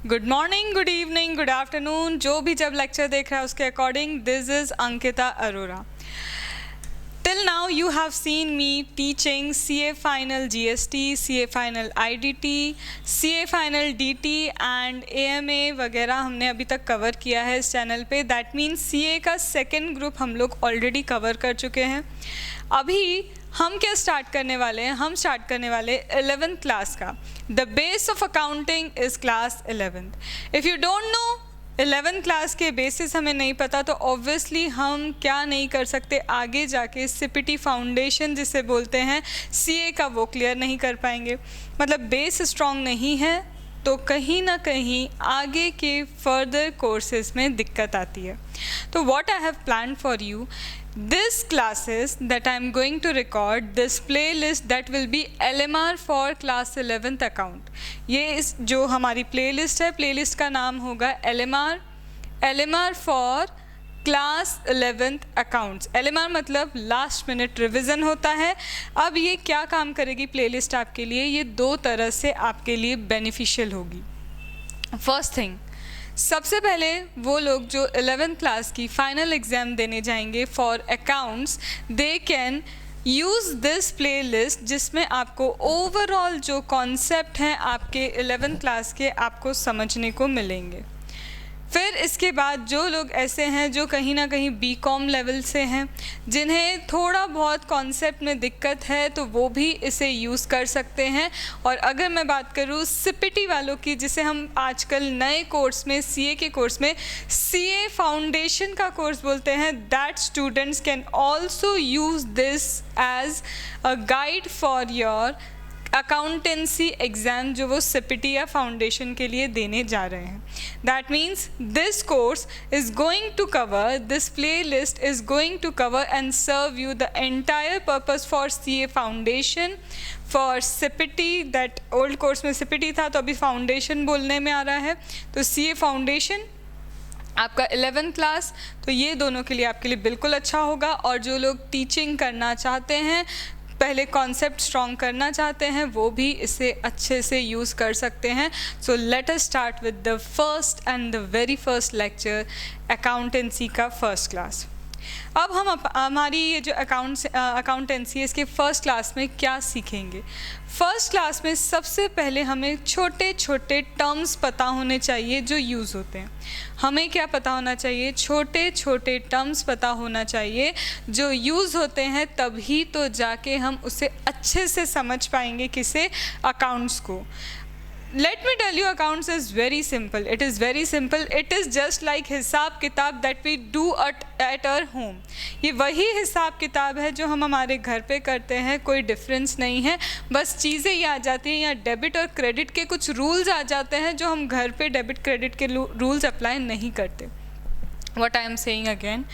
Good morning, good evening, good afternoon, जो भी जब लेक्चर देख रहा है उसके according, this is Ankita Arora. Till now you have seen me teaching CA Final GST, CA Final IDT, CA Final DT and AMA वगैरह हमने अभी तक कवर किया है इस चैनल पे. दैट मीन्स CA का सेकेंड ग्रुप हम लोग ऑलरेडी कवर कर चुके हैं. अभी हम क्या स्टार्ट करने वाले हैं? हम स्टार्ट करने वाले 11th क्लास का. The base of accounting is class 11th. If you don't know 11th class के बेसिस हमें नहीं पता तो ऑब्वियसली हम क्या नहीं कर सकते, आगे जाके CPT फाउंडेशन जिसे बोलते हैं CA का वो क्लियर नहीं कर पाएंगे. मतलब बेस स्ट्रॉन्ग नहीं है तो कहीं ना कहीं आगे के फर्दर कोर्सेज में दिक्कत आती है. तो what I have plan for you, this classes that I am going to record, this playlist that will be LMR for class 11th account. ये इस जो हमारी playlist है, playlist का नाम होगा LMR for class 11th accounts. LMR मतलब last minute revision होता है. अब ये क्या काम करेगी प्लेलिस्ट आपके लिए? ये दो तरह से आपके लिए बेनिफिशियल होगी. फर्स्ट थिंग, सबसे पहले वो लोग जो 11th क्लास की फाइनल एग्ज़ाम देने जाएंगे for accounts, they can use this playlist जिसमें आपको ओवरऑल जो कॉन्सेप्ट हैं आपके 11th क्लास के आपको समझने को मिलेंगे. फिर इसके बाद जो लोग ऐसे हैं जो कहीं ना कहीं BCom लेवल से हैं, जिन्हें थोड़ा बहुत कॉन्सेप्ट में दिक्कत है, तो वो भी इसे यूज़ कर सकते हैं. और अगर मैं बात करूँ CPT वालों की, जिसे हम आजकल नए कोर्स में CA के कोर्स में CA फाउंडेशन का कोर्स बोलते हैं, that students can also use this as a guide for your accountancy exam जो वो CPT या फाउंडेशन के लिए देने जा रहे हैं. That means this course is going to cover, this playlist is going to cover and serve you the entire purpose for CA foundation, for CPT. That old course में CPT था तो अभी फाउंडेशन बोलने में आ रहा है. तो CA foundation आपका 11th क्लास, तो ये दोनों के लिए आपके लिए बिल्कुल अच्छा होगा. और जो लोग टीचिंग करना चाहते हैं, पहले कॉन्सेप्ट स्ट्रॉन्ग करना चाहते हैं, वो भी इसे अच्छे से यूज़ कर सकते हैं. So let us start with the first and the very first lecture, accountancy का फर्स्ट क्लास. अब हम हमारी ये जो अकाउंटेंसी है इसके फर्स्ट क्लास में क्या सीखेंगे? फर्स्ट क्लास में सबसे पहले हमें छोटे छोटे टर्म्स पता होने चाहिए जो यूज़ होते हैं. हमें क्या पता होना चाहिए? छोटे छोटे टर्म्स पता होना चाहिए जो यूज़ होते हैं, तभी तो जाके हम उसे अच्छे से समझ पाएंगे किसे? अकाउंट्स को. Let me tell you, accounts is very simple. It is very simple. It is just like हिसाब किताब that we do at our home. ये वही हिसाब किताब है जो हम हमारे घर पे करते हैं, कोई डिफरेंस नहीं है. बस चीज़ें ये आ जाती हैं, या डेबिट और क्रेडिट के कुछ रूल्स आ जाते हैं जो हम घर पे डेबिट क्रेडिट के रूल्स अप्लाई नहीं करते. What I am saying again,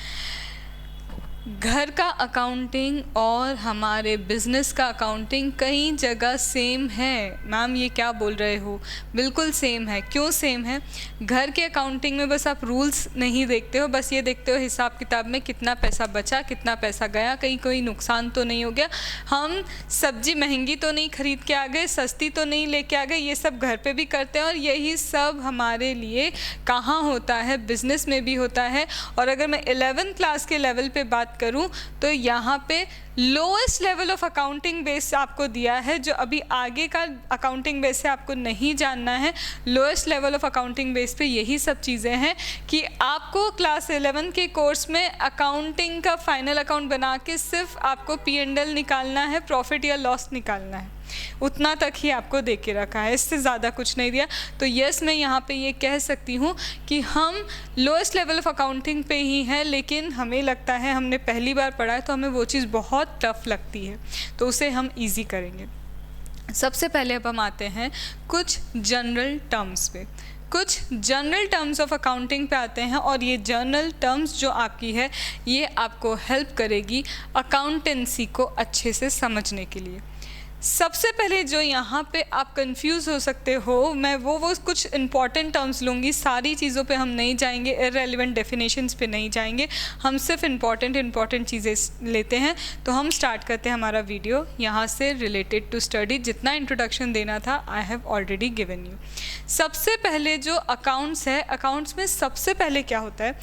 घर का अकाउंटिंग और हमारे बिज़नेस का अकाउंटिंग कई जगह सेम है. मैम ये क्या बोल रहे हो? बिल्कुल सेम है. क्यों सेम है? घर के अकाउंटिंग में बस आप रूल्स नहीं देखते हो, बस ये देखते हो हिसाब किताब में कितना पैसा बचा, कितना पैसा गया, कहीं कोई नुकसान तो नहीं हो गया, हम सब्जी महंगी तो नहीं खरीद के आ गए, सस्ती तो नहीं लेके आ गए. ये सब घर पे भी करते हैं और यही सब हमारे लिए कहाँ होता है? बिज़नेस में भी होता है. और अगर मैं 11th क्लास के लेवल पे बात करूं तो यहाँ पे lowest level of accounting base आपको दिया है, जो अभी आगे का अकाउंटिंग बेस है आपको नहीं जानना है. Lowest level of accounting base पे यही सब चीज़ें हैं कि आपको क्लास 11 के कोर्स में अकाउंटिंग का फाइनल अकाउंट बना के सिर्फ आपको P&L निकालना है, प्रॉफिट या लॉस निकालना है. उतना तक ही आपको दे के रखा है, इससे ज़्यादा कुछ नहीं दिया. तो यस, मैं यहाँ पे ये कह सकती हूँ कि हम लोएस्ट लेवल ऑफ अकाउंटिंग पे ही हैं, लेकिन हमें लगता है हमने पहली बार पढ़ा है तो हमें वो चीज़ बहुत टफ लगती है, तो उसे हम इजी करेंगे. सबसे पहले अब हम आते हैं कुछ जनरल टर्म्स पे. कुछ जनरल टर्म्स ऑफ अकाउंटिंग पे आते हैं और ये जनरल टर्म्स जो आपकी है ये आपको हेल्प करेगी अकाउंटेंसी को अच्छे से समझने के लिए. सबसे पहले जो यहाँ पे आप कंफ्यूज हो सकते हो, मैं वो कुछ इंपॉर्टेंट टर्म्स लूँगी, सारी चीज़ों पे हम नहीं जाएंगे, इररेलेवेंट डेफिनेशंस पे नहीं जाएंगे, हम सिर्फ इंपॉर्टेंट चीज़ें लेते हैं। तो हम स्टार्ट करते हैं हमारा वीडियो यहाँ से। रिलेटेड टू स्टडी जितना इंट्रोडक्शन देना था I have already given you. सबसे पहले जो अकाउंट्स है, अकाउंट्स में सबसे पहले क्या होता है,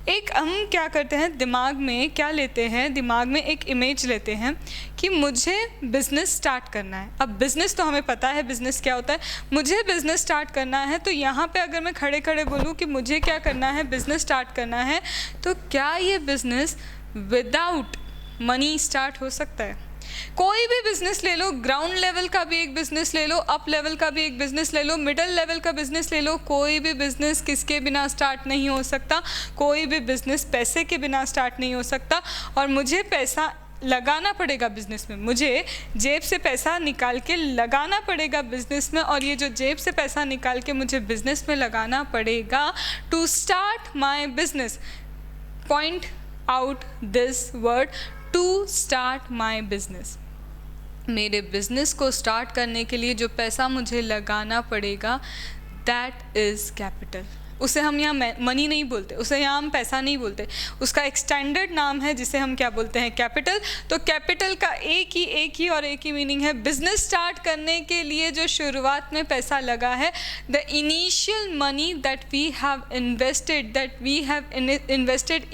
एक हम क्या करते हैं, दिमाग में क्या लेते हैं, दिमाग में एक इमेज लेते हैं कि मुझे बिज़नेस स्टार्ट करना है। अब बिज़नेस तो हमें पता है बिज़नेस क्या होता है, मुझे बिज़नेस स्टार्ट करना है। तो यहाँ पे अगर मैं खड़े खड़े बोलूँ कि मुझे क्या करना है, बिज़नेस स्टार्ट करना है, तो क्या ये बिज़नेस विदाउट मनी स्टार्ट हो सकता है? कोई भी बिज़नेस ले लो, ग्राउंड लेवल का भी एक बिज़नेस ले लो, अप लेवल का भी एक बिज़नेस ले लो, मिडिल लेवल का बिज़नेस ले लो, कोई भी बिज़नेस किसके बिना स्टार्ट नहीं हो सकता, कोई भी बिज़नेस पैसे के बिना स्टार्ट नहीं हो सकता। और मुझे पैसा लगाना पड़ेगा बिज़नेस में, मुझे जेब से पैसा निकाल के लगाना पड़ेगा बिज़नेस में, और ये जो जेब से पैसा निकाल के मुझे बिज़नेस में लगाना पड़ेगा to start my business. Point out this word, to start my business. मेरे बिज़नेस को स्टार्ट करने के लिए जो पैसा मुझे लगाना पड़ेगा, दैट इज़ कैपिटल। उसे हम यहाँ मनी नहीं बोलते, उसे यहाँ हम पैसा नहीं बोलते, उसका एक स्टैंडर्ड नाम है जिसे हम क्या बोलते हैं, कैपिटल। तो कैपिटल का एक ही मीनिंग है, बिजनेस स्टार्ट करने के लिए जो शुरुआत में पैसा लगा है, the initial money that we have invested,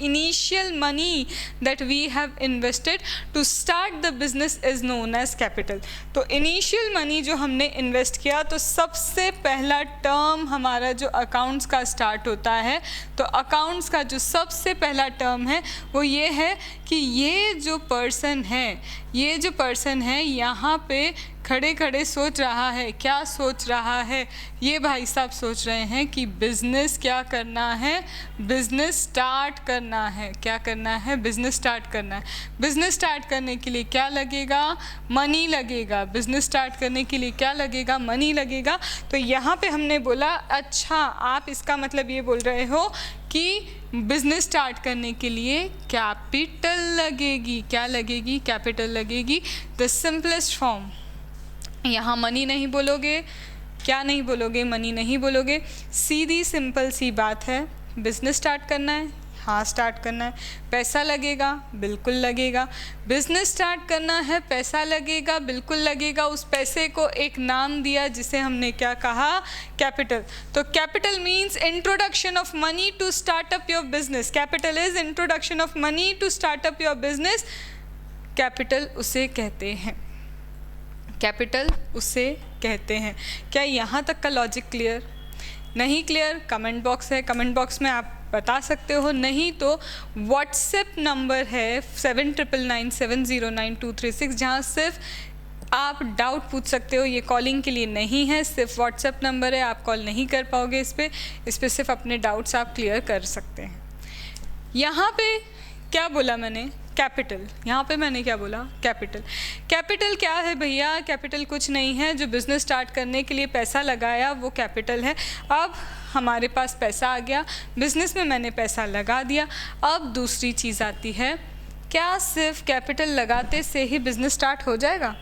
initial money that we have invested to start the business is known as capital. तो इनिशियल मनी जो हमने इन्वेस्ट किया, तो सबसे पहला टर्म हमारा जो अकाउंट्स का स्टार्ट होता है, तो अकाउंट्स का जो सबसे पहला टर्म है वो ये है कि ये जो पर्सन है यहाँ पे खड़े खड़े सोच रहा है। क्या सोच रहा है? ये भाई साहब सोच रहे हैं कि बिज़नेस क्या करना है, बिज़नेस स्टार्ट करना है। क्या करना है? बिज़नेस स्टार्ट करना है। बिज़नेस स्टार्ट करने के लिए क्या लगेगा? मनी लगेगा। बिज़नेस स्टार्ट करने के लिए क्या लगेगा? मनी लगेगा। तो यहाँ पे हमने बोला, अच्छा आप इसका मतलब ये बोल रहे हो कि बिज़नेस स्टार्ट करने के लिए कैपिटल लगेगी। क्या लगेगी? कैपिटल लगेगी। द सिंपलेस्ट फॉर्म, यहाँ मनी नहीं बोलोगे, क्या नहीं बोलोगे? मनी नहीं बोलोगे। सीधी सिंपल सी बात है, बिज़नेस स्टार्ट करना है, हाँ स्टार्ट करना है, पैसा लगेगा, बिल्कुल लगेगा। बिज़नेस स्टार्ट करना है, पैसा लगेगा, बिल्कुल लगेगा। उस पैसे को एक नाम दिया जिसे हमने क्या कहा? कैपिटल। तो capital means introduction of money to start up your business. Capital is introduction of money to start up your business. Capital उसे कहते हैं, कैपिटल उसे कहते हैं। क्या यहाँ तक का लॉजिक क्लियर? नहीं क्लियर? कमेंट बॉक्स है, कमेंट बॉक्स में आप बता सकते हो। नहीं तो व्हाट्सएप नंबर है 7997099236, जहाँ सिर्फ आप डाउट पूछ सकते हो। ये कॉलिंग के लिए नहीं है, सिर्फ व्हाट्सएप नंबर है, आप कॉल नहीं कर पाओगे इस पर सिर्फ अपने डाउट्स आप क्लियर कर सकते हैं। यहाँ पे क्या बोला मैंने? कैपिटल। यहाँ पे मैंने क्या बोला? कैपिटल। कैपिटल क्या है भैया? कैपिटल कुछ नहीं है, जो बिज़नेस स्टार्ट करने के लिए पैसा लगाया वो कैपिटल है। अब हमारे पास पैसा आ गया, बिज़नेस में मैंने पैसा लगा दिया। अब दूसरी चीज़ आती है, क्या सिर्फ कैपिटल लगाते से ही बिज़नेस स्टार्ट हो जाएगा?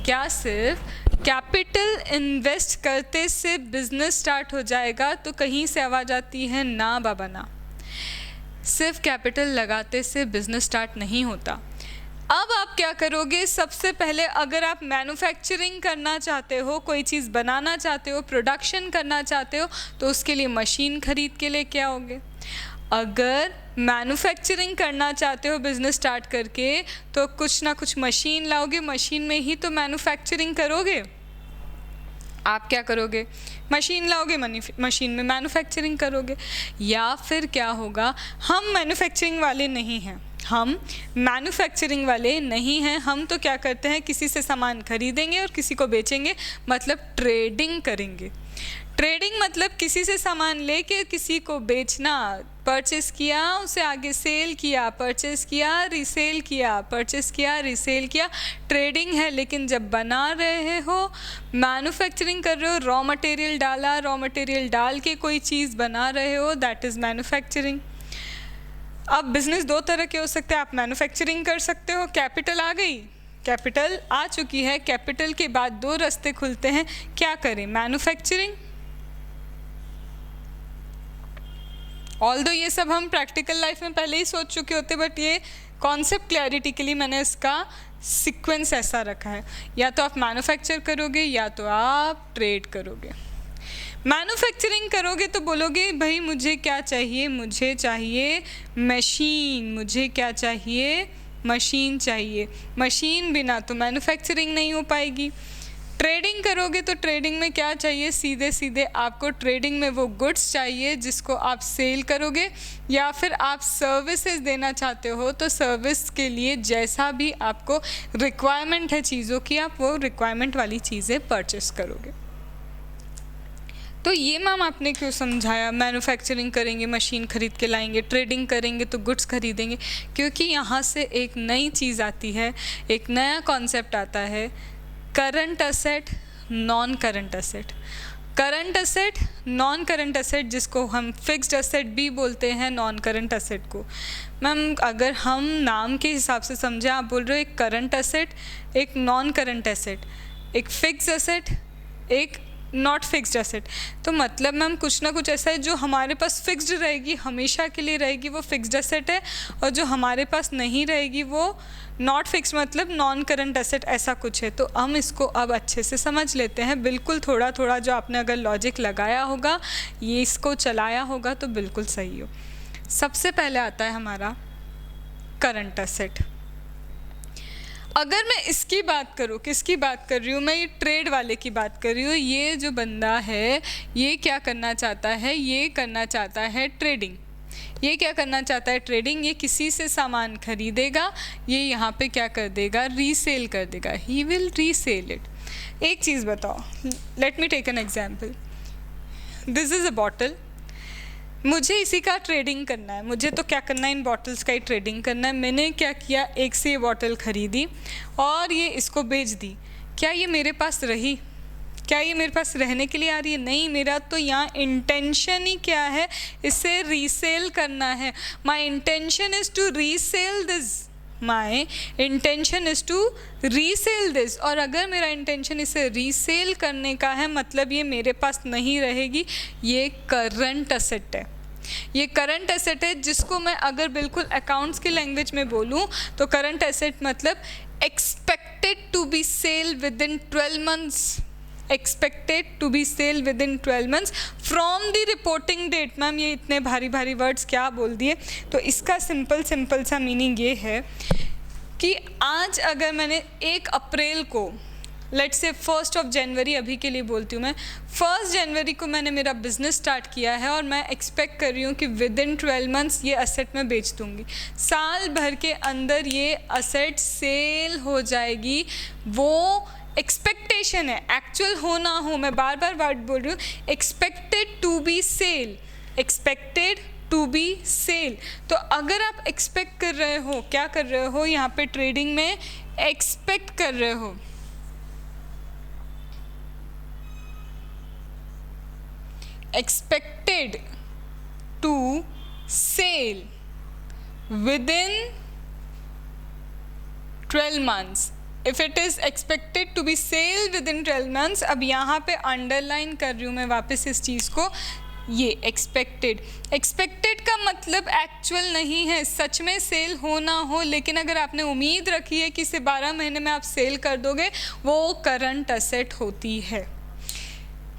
क्या सिर्फ कैपिटल इन्वेस्ट करते से बिज़नेस स्टार्ट हो जाएगा? तो कहीं से आवाज़ आती है, ना बाबा ना, सिर्फ कैपिटल लगाते से बिज़नेस स्टार्ट नहीं होता। अब आप क्या करोगे? सबसे पहले अगर आप मैन्युफैक्चरिंग करना चाहते हो, कोई चीज़ बनाना चाहते हो, प्रोडक्शन करना चाहते हो, तो उसके लिए मशीन खरीद के लेके आओगे। अगर मैन्युफैक्चरिंग करना चाहते हो बिज़नेस स्टार्ट करके, तो कुछ ना कुछ मशीन लाओगे, मशीन में ही तो मैन्युफैक्चरिंग करोगे। आप क्या करोगे? मशीन लाओगे, मशीन में मैन्युफैक्चरिंग करोगे। या फिर क्या होगा? हम मैन्युफैक्चरिंग वाले नहीं हैं, हम तो क्या करते हैं, किसी से सामान खरीदेंगे और किसी को बेचेंगे, मतलब ट्रेडिंग करेंगे। ट्रेडिंग मतलब किसी से सामान लेके किसी को बेचना। परचेस किया, उसे आगे सेल किया, परचेस किया, रीसेल किया, परचेस किया, रीसेल किया, ट्रेडिंग है। लेकिन जब बना रहे हो, मैन्युफैक्चरिंग कर रहे हो, रॉ मटेरियल डाला, रॉ मटेरियल डाल के कोई चीज़ बना रहे हो, दैट इज़ मैन्युफैक्चरिंग। अब बिज़नेस दो तरह के हो सकते हैं। आप मैन्युफैक्चरिंग कर सकते हो, कैपिटल आ गई, कैपिटल आ चुकी है, कैपिटल के बाद दो रास्ते खुलते हैं, क्या करें? मैन्युफैक्चरिंग। ऑल्दो ये सब हम प्रैक्टिकल लाइफ में पहले ही सोच चुके होते, बट ये कॉन्सेप्ट क्लैरिटी के लिए मैंने इसका सीक्वेंस ऐसा रखा है। या तो आप मैन्युफैक्चर करोगे या तो आप ट्रेड करोगे। मैन्युफैक्चरिंग करोगे तो बोलोगे भाई मुझे क्या चाहिए? मुझे चाहिए मशीन। मुझे क्या चाहिए? मशीन चाहिए। मशीन बिना तो मैन्युफैक्चरिंग नहीं हो पाएगी। ट्रेडिंग करोगे तो ट्रेडिंग में क्या चाहिए? सीधे सीधे आपको ट्रेडिंग में वो गुड्स चाहिए जिसको आप सेल करोगे, या फिर आप सर्विसेज देना चाहते हो तो सर्विस के लिए जैसा भी आपको रिक्वायरमेंट है चीज़ों की, आप वो रिक्वायरमेंट वाली चीज़ें परचेस करोगे। तो ये मैम आपने क्यों समझाया? मैन्युफैक्चरिंग करेंगे, मशीन खरीद के लाएंगे, ट्रेडिंग करेंगे तो गुड्स खरीदेंगे, क्योंकि यहाँ से एक नई चीज़ आती है, एक नया कॉन्सेप्ट आता है, current asset, non current asset. Current asset, non current asset, जिसको हम फिक्स्ड असेट भी बोलते हैं, नॉन करंट असेट को। मैम अगर हम नाम के हिसाब से समझें, आप बोल रहे हो एक करंट असेट, एक नॉन करंट असेट, एक फिक्स्ड असेट, एक नॉट फिक्स्ड असेट, तो मतलब मैम कुछ ना कुछ ऐसा है जो हमारे पास फिक्स्ड रहेगी, हमेशा के लिए रहेगी, वो फिक्स्ड असेट है, और जो हमारे पास नहीं रहेगी वो नॉट फिक्स, मतलब नॉन करंट असेट, ऐसा कुछ है। तो हम इसको अब अच्छे से समझ लेते हैं। बिल्कुल थोड़ा थोड़ा जो आपने अगर लॉजिक लगाया होगा, ये इसको चलाया होगा तो बिल्कुल सही हो। सबसे पहले आता है हमारा करंट असेट। अगर मैं इसकी बात करूँ, किसकी बात कर रही हूँ मैं? ये ट्रेड वाले की बात कर रही हूँ। ये जो बंदा है ये क्या करना चाहता है? ये करना चाहता है ट्रेडिंग। ये क्या करना चाहता है? ट्रेडिंग। ये किसी से सामान खरीदेगा, ये यहाँ पे क्या कर देगा? रीसेल कर देगा। He will resell it. एक चीज़ बताओ, let me take an example. This is a bottle, मुझे इसी का ट्रेडिंग करना है। मुझे तो क्या करना है? इन बॉटल्स का ही ट्रेडिंग करना है। मैंने क्या किया? एक से ये बॉटल खरीदी और ये इसको बेच दी। क्या ये मेरे पास रही? क्या ये मेरे पास रहने के लिए आ रही है? नहीं, मेरा तो यहाँ इंटेंशन ही क्या है? इसे रीसेल करना है। My intention is to resell this. My intention is to resell this. और अगर मेरा इंटेंशन इसे रीसेल करने का है, मतलब ये मेरे पास नहीं रहेगी, ये करंट असेट है। ये करंट एसेट है, जिसको मैं अगर बिल्कुल अकाउंट्स की लैंग्वेज में बोलूँ तो करंट एसेट मतलब expected to be sell within 12 months. Expected to be sell within 12 months from the reporting date. Ma'am ये इतने भारी भारी वर्ड्स क्या बोल दिए? तो इसका सिंपल सा मीनिंग ये है कि आज अगर मैंने 1 अप्रैल को, लेट्स से 1 जनवरी अभी के लिए बोलती हूँ मैं, 1 जनवरी को मैंने मेरा बिजनेस स्टार्ट किया है और मैं एक्सपेक्ट कर रही हूँ कि विद इन 12 मंथ्स ये असेट मैं बेच दूँगी। साल भर के अंदर ये असेट सेल हो जाएगी। वो एक्सपेक्टेशन है, एक्चुअल हो ना हो, मैं बार बार वर्ड बोल रही हूँ, expected to be sell, expected to be sell. तो अगर आप एक्सपेक्ट कर रहे हो, क्या कर रहे हो यहाँ पे ट्रेडिंग में? एक्सपेक्ट कर रहे हो। Expected to sell within 12 months। If it is expected to be sell within 12 months, अब यहाँ पे अंडरलाइन कर रही हूँ मैं वापस इस चीज़ को, ये एक्सपेक्टेड। एक्सपेक्टेड का मतलब एक्चुअल नहीं है, सच में सेल हो ना हो, लेकिन अगर आपने उम्मीद रखी है कि इसे 12 महीने में आप सेल कर दोगे, वो करंट असेट होती है।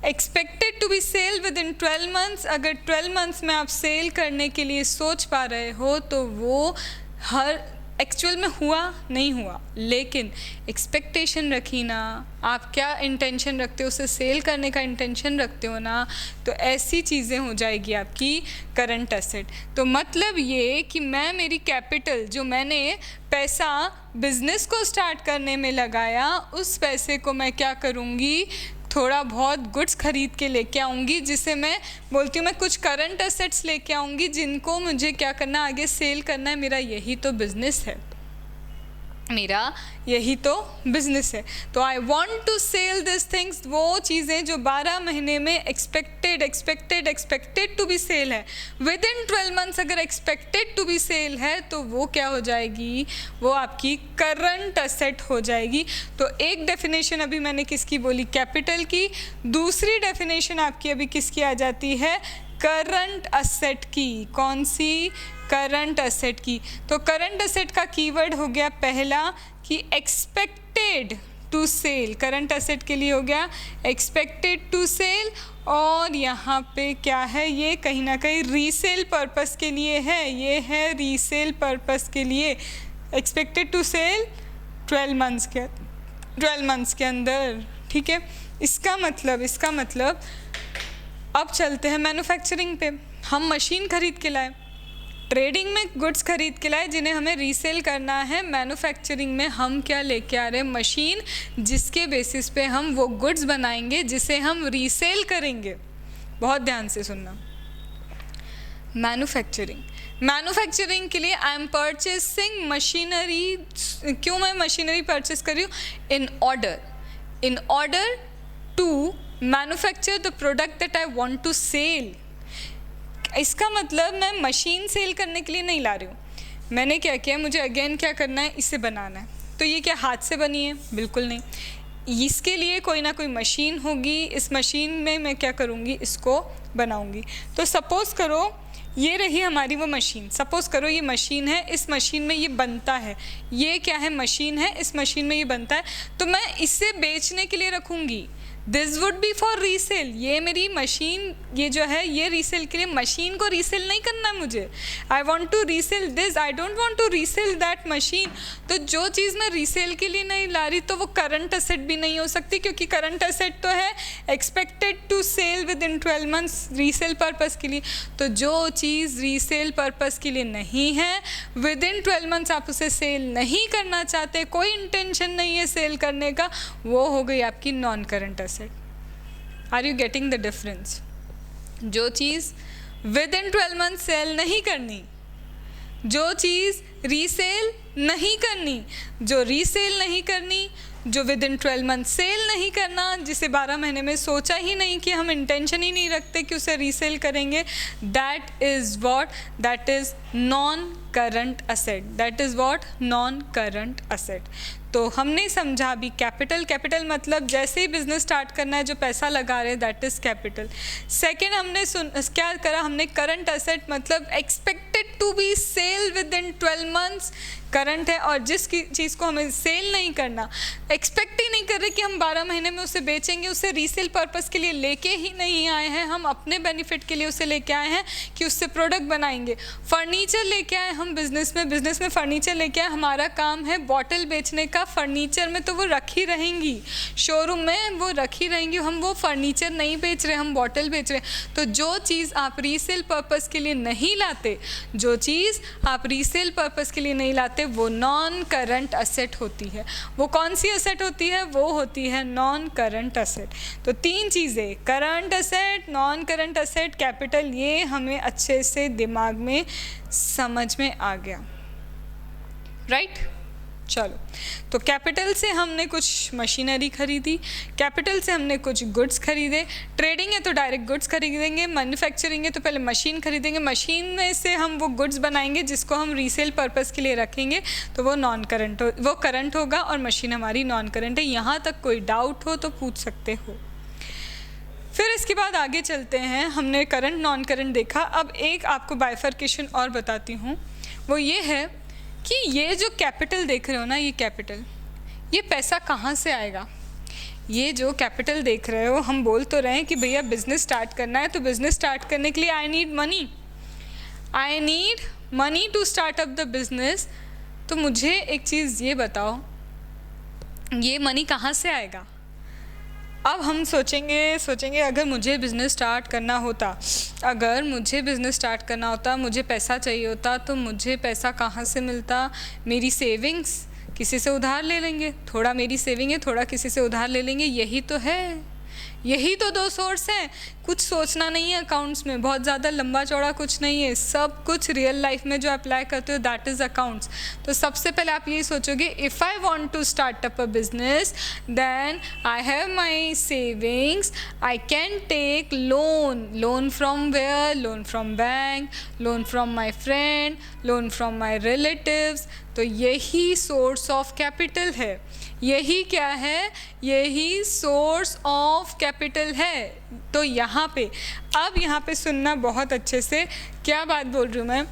Expected to be sell within 12 months, अगर 12 months में आप सेल करने के लिए सोच पा रहे हो तो वो हर एक्चुअल में हुआ नहीं हुआ, लेकिन एक्सपेक्टेशन रखी ना, आप क्या इंटेंशन रखते हो, उसे सेल करने का इंटेंशन रखते हो ना, तो ऐसी चीज़ें हो जाएगी आपकी करंट एसेट। तो मतलब ये कि मैं मेरी कैपिटल, जो मैंने पैसा बिजनेस को स्टार्ट करने में लगाया, उस पैसे को मैं क्या करूँगी? थोड़ा बहुत गुड्स खरीद के लेके आऊँगी, जिसे मैं बोलती हूँ मैं कुछ करंट एसेट्स लेके आऊँगी, जिनको मुझे क्या करना, आगे सेल करना है। मेरा यही तो बिज़नेस है। मेरा यही तो बिजनेस है। तो I want to sell this things, वो चीज़ें जो 12 महीने में एक्सपेक्टेड टू बी सेल है, विद इन 12 मंथ्स अगर एक्सपेक्टेड टू बी सेल है तो वो क्या हो जाएगी, वो आपकी करंट असेट हो जाएगी। तो एक डेफिनेशन अभी मैंने किसकी बोली, कैपिटल की, दूसरी डेफिनेशन आपकी अभी किसकी आ जाती है, करंट असेट की। कौन सी, करंट असेट की। तो करंट असेट का कीवर्ड हो गया पहला कि expected to sell, current asset के लिए हो गया एक्सपेक्टेड टू सेल, और यहाँ पे क्या है, ये कहीं ना कहीं रीसेल पर्पस के लिए है, ये है रीसेल पर्पस के लिए, एक्सपेक्टेड टू सेल 12 मंथ्स के अंदर, ठीक है। इसका मतलब अब चलते हैं मैन्युफैक्चरिंग पे। हम मशीन खरीद के लाए, ट्रेडिंग में गुड्स खरीद के लाए जिन्हें हमें रीसेल करना है। मैन्युफैक्चरिंग में हम क्या लेके आ रहे हैं, मशीन, जिसके बेसिस पे हम वो गुड्स बनाएंगे जिसे हम रीसेल करेंगे। बहुत ध्यान से सुनना। मैन्युफैक्चरिंग के लिए आई एम परचेसिंग मशीनरी। क्यों मैं मशीनरी परचेस कर रही हूँ, in order to manufacture the product that I want to sell. इसका मतलब मैं मशीन सेल करने के लिए नहीं ला रही हूँ, मैंने क्या किया, मुझे अगेन क्या करना है, इसे बनाना है। तो ये क्या हाथ से बनी है, बिल्कुल नहीं, इसके लिए कोई ना कोई मशीन होगी, इस मशीन में मैं क्या करूँगी, इसको बनाऊँगी। तो सपोज़ करो ये रही हमारी वो मशीन, सपोज़ करो ये मशीन है, इस मशीन में ये बनता है, ये क्या है, मशीन है, इस मशीन में ये बनता है, तो मैं इसे बेचने के लिए रखूँगी। This would be for resale, ये मेरी मशीन, ये जो है ये रीसेल के लिए, मशीन को रीसेल नहीं करना है मुझे। I want to resell this, I don't want to resell that machine. तो जो चीज़ मैं रीसेल के लिए नहीं ला रही तो वो करंट असेट भी नहीं हो सकती, क्योंकि करंट असेट तो है expected to sell within 12 months resell purpose के लिए। तो जो चीज़ रीसेल पर्पज़ के लिए नहीं है, विद इन 12 मंथ्स आप उसे सेल नहीं करना चाहते, कोई इंटेंशन नहीं है सेल करने का, वो हो गई आपकी non current asset. Are you getting the difference? जो चीज़ विद इन 12 मंथ सेल नहीं करनी, जो चीज़ रीसेल नहीं करनी, जो रीसेल नहीं करनी, जो विद इन 12 मंथ सेल नहीं करना, जिसे 12 महीने में सोचा ही नहीं कि हम इंटेंशन ही नहीं रखते कि उसे रीसेल करेंगे, that is what, that is non current asset, that is what, non current asset. तो हमने समझा अभी कैपिटल मतलब जैसे ही बिजनेस स्टार्ट करना है जो पैसा लगा रहे हैं, दैट इज़ कैपिटल। सेकेंड हमने क्या करा, हमने करंट असेट मतलब expected to be sell within 12 months, current है, और जिस चीज़ को हमें सेल नहीं करना, एक्सपेक्ट ही नहीं कर रहे कि हम 12 महीने में उसे बेचेंगे, उसे रीसेल पर्पस के लिए लेके ही नहीं आए हैं, हम अपने बेनिफिट के लिए उसे लेके आए हैं कि उससे प्रोडक्ट बनाएंगे। फर्नीचर लेके आए हम बिजनेस में फर्नीचर लेके आए, हमारा काम है बॉटल बेचने का, फर्नीचर में तो वो रखी रहेंगी, शोरूम में वो रखी रहेंगी, हम वो फर्नीचर नहीं बेच रहे, हम बॉटल बेच रहे हैं। तो जो चीज़ आप रीसेल पर्पस के लिए नहीं लाते, जो चीज़ आप रीसेल पर्पस के लिए नहीं लाते, वो नॉन करंट असेट होती है। वो कौन सी असेट होती है, वो होती है नॉन करंट असेट। तो 3 चीज़ें, current asset, non current asset, capital, ये हमें अच्छे से दिमाग में समझ में आ गया, राइट? चलो, तो कैपिटल से हमने कुछ मशीनरी खरीदी, कैपिटल से हमने कुछ गुड्स खरीदे, ट्रेडिंग है तो डायरेक्ट गुड्स खरीदेंगे, मैन्युफैक्चरिंग है तो पहले मशीन खरीदेंगे, मशीन में से हम वो गुड्स बनाएंगे जिसको हम रीसेल पर्पस के लिए रखेंगे, तो वो वो करंट होगा और मशीन हमारी नॉन करंट है। यहाँ तक कोई डाउट हो तो पूछ सकते हो। फिर इसके बाद आगे चलते हैं, हमने करंट नॉन करंट देखा, अब एक आपको बाइफर्केशन और बताती हूँ, वो ये है कि ये जो कैपिटल देख रहे हो ना, ये कैपिटल, ये पैसा कहाँ से आएगा? ये जो कैपिटल देख रहे हो, हम बोल तो रहे हैं कि भैया बिज़नेस स्टार्ट करना है, तो बिज़नेस स्टार्ट करने के लिए I need money to start up the business. तो मुझे एक चीज़ ये बताओ, ये मनी कहाँ से आएगा? अब हम सोचेंगे अगर मुझे बिज़नेस स्टार्ट करना होता, मुझे पैसा चाहिए होता, तो मुझे पैसा कहाँ से मिलता? मेरी सेविंग्स, किसी से उधार ले लेंगे, थोड़ा मेरी सेविंग है, थोड़ा किसी से उधार ले लेंगे, यही तो है। यही तो दो सोर्स हैं, कुछ सोचना नहीं है अकाउंट्स में, बहुत ज़्यादा लंबा चौड़ा कुछ नहीं है, सब कुछ रियल लाइफ में जो अप्लाई करते हो दैट इज़ अकाउंट्स। तो सबसे पहले आप यही सोचोगे, if I want to start up a business then I have my savings, I can take loan from where, loan from bank, loan from my friend, loan from my relatives. तो यही source of capital है, यही क्या है, यही source of capital है। तो यहाँ पे अब यहाँ पे सुनना बहुत अच्छे से, क्या बात बोल रही हूँ मैं,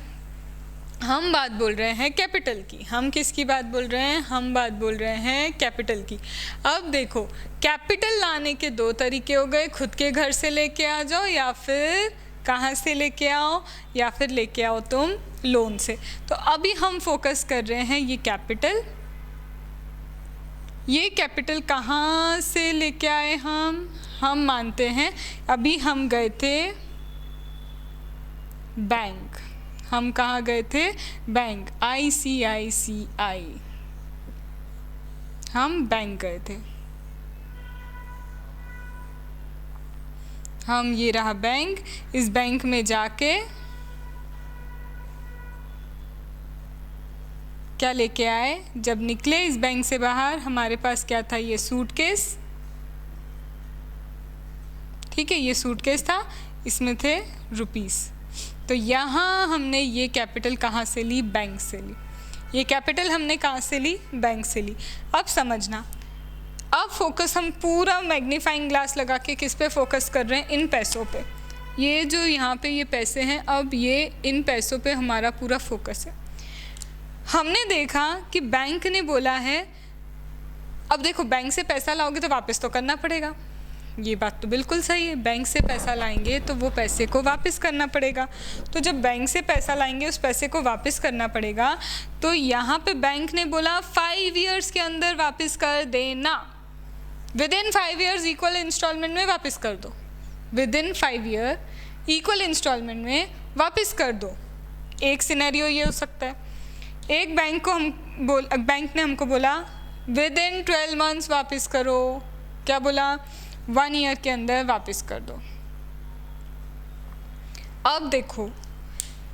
हम बात बोल रहे हैं कैपिटल की। हम किसकी बात बोल रहे हैं, हम बात बोल रहे हैं कैपिटल की। अब देखो कैपिटल लाने के दो तरीके हो गए, खुद के घर से लेके आ जाओ या फिर कहाँ से लेके आओ, या फिर लेके आओ तुम लोन से। तो अभी हम फोकस कर रहे हैं ये कैपिटल, ये कैपिटल कहाँ से लेके आए हम मानते हैं अभी हम गए थे बैंक। हम कहाँ गए थे, बैंक, ICICI, हम बैंक गए थे। हम ये रहा बैंक, इस बैंक में जाके क्या लेके आए, जब निकले इस बैंक से बाहर हमारे पास क्या था, ये सूटकेस, ठीक है, ये सूटकेस था, इसमें थे रुपीस। तो यहाँ हमने ये कैपिटल कहाँ से ली, बैंक से ली। ये कैपिटल हमने कहाँ से ली, बैंक से ली। अब समझना, अब फोकस हम पूरा मैग्नीफाइंग ग्लास लगा के किस पे फोकस कर रहे हैं, इन पैसों पे। ये जो यहाँ पे ये पैसे हैं, अब ये इन पैसों पे हमारा पूरा फोकस है। हमने देखा कि बैंक ने बोला है, अब देखो बैंक से पैसा लाओगे तो वापस तो करना पड़ेगा, ये बात तो बिल्कुल सही है, बैंक से पैसा लाएंगे तो वो पैसे को वापस करना पड़ेगा। तो जब बैंक से पैसा लाएंगे उस पैसे को वापस करना पड़ेगा, तो यहाँ पे बैंक ने बोला 5 ईयर्स के अंदर वापस कर देना, within 5 years equal installment में वापस कर दो, within 5 year equal installment में वापस कर दो। एक सिनेरियो ये हो सकता है, एक बैंक ने हमको बोला विद इन 12 मंथ्स वापस करो, क्या बोला, 1 ईयर के अंदर वापस कर दो। अब देखो